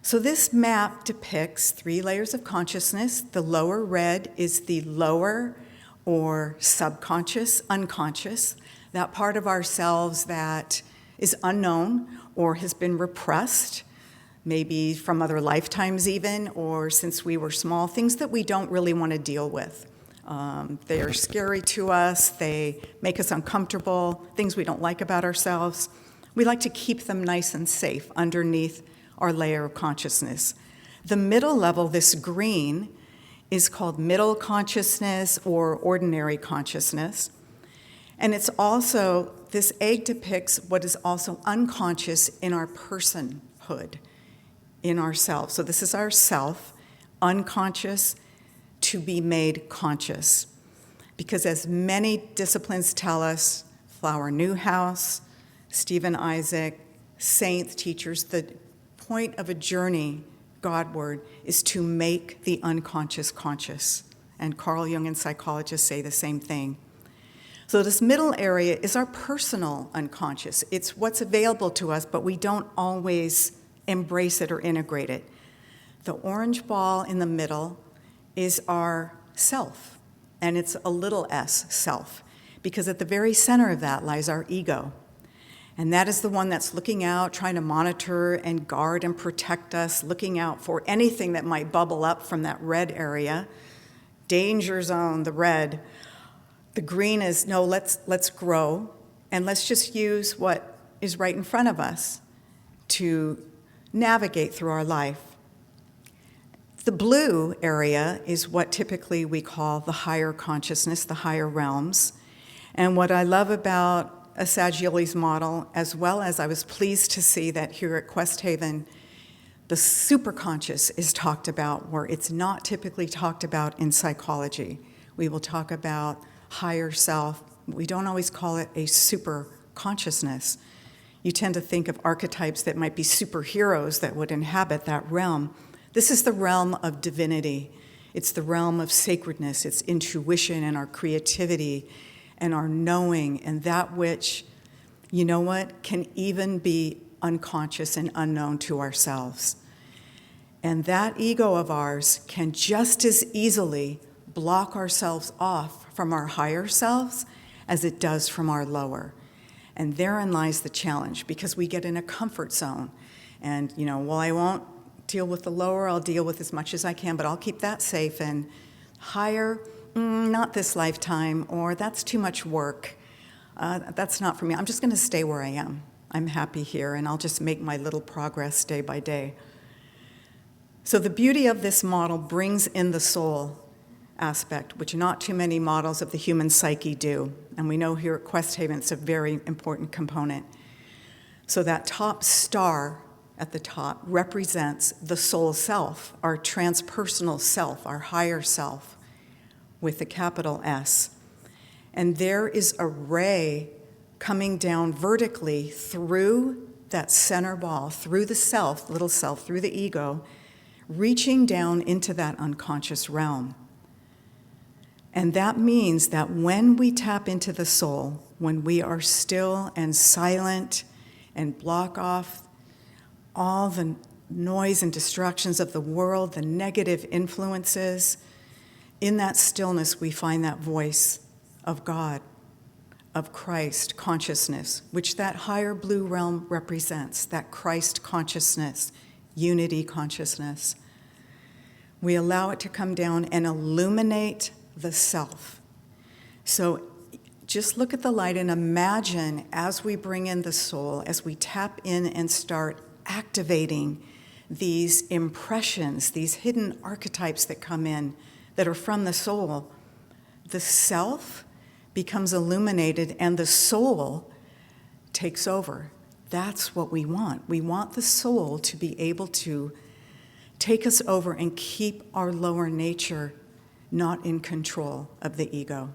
So this map depicts 3 layers of consciousness. The lower red is the lower or subconscious, unconscious, that part of ourselves that is unknown or has been repressed, maybe from other lifetimes even, or since we were small, things that we don't really want to deal with. They are scary to us, they make us uncomfortable, things we don't like about ourselves. We like to keep them nice and safe underneath our layer of consciousness. The middle level, this green, is called middle consciousness or ordinary consciousness. And it's also, this egg depicts what is also unconscious in our personhood, in ourselves. So this is our self, unconscious, to be made conscious. Because as many disciplines tell us, Flower Newhouse, Stephen Isaac, saints, teachers, the point of a journey, Godward, is to make the unconscious conscious. And Carl Jung and psychologists say the same thing. So this middle area is our personal unconscious. It's what's available to us, but we don't always embrace it or integrate it. The orange ball in the middle is our self, and it's a little s, self, because at the very center of that lies our ego. And that is the one that's looking out, trying to monitor and guard and protect us, looking out for anything that might bubble up from that red area. Danger zone, the red. The green is, no, let's grow, and let's just use what is right in front of us to navigate through our life. The blue area is what typically we call the higher consciousness, the higher realms. And what I love about Assagioli's model, as well as I was pleased to see that here at Questhaven, the superconscious is talked about, where it's not typically talked about in psychology. We will talk about higher self. We don't always call it a super consciousness. You tend to think of archetypes that might be superheroes that would inhabit that realm. This is the realm of divinity. It's the realm of sacredness. It's intuition and our creativity and our knowing, and that which, you know what, can even be unconscious and unknown to ourselves. And that ego of ours can just as easily block ourselves off from our higher selves as it does from our lower. And therein lies the challenge, because we get in a comfort zone. And, well, I won't deal with the lower, I'll deal with as much as I can, but I'll keep that safe. And higher, not this lifetime, or that's too much work. That's not for me. I'm just going to stay where I am. I'm happy here, and I'll just make my little progress day by day. So the beauty of this model brings in the soul aspect, which not too many models of the human psyche do. And we know here at Questhaven it's a very important component. So that top star at the top represents the soul self, our transpersonal self, our higher self, with the capital S. And there is a ray coming down vertically through that center ball, through the self, little self, through the ego, reaching down into that unconscious realm. And that means that when we tap into the soul, when we are still and silent and block off all the noise and distractions of the world, the negative influences, in that stillness we find that voice of God, of Christ consciousness, which that higher blue realm represents, that Christ consciousness, unity consciousness. We allow it to come down and illuminate the self. So just look at the light and imagine, as we bring in the soul, as we tap in and start activating these impressions, these hidden archetypes that come in that are from the soul, the self becomes illuminated and the soul takes over. That's what we want. We want the soul to be able to take us over and keep our lower nature not in control of the ego.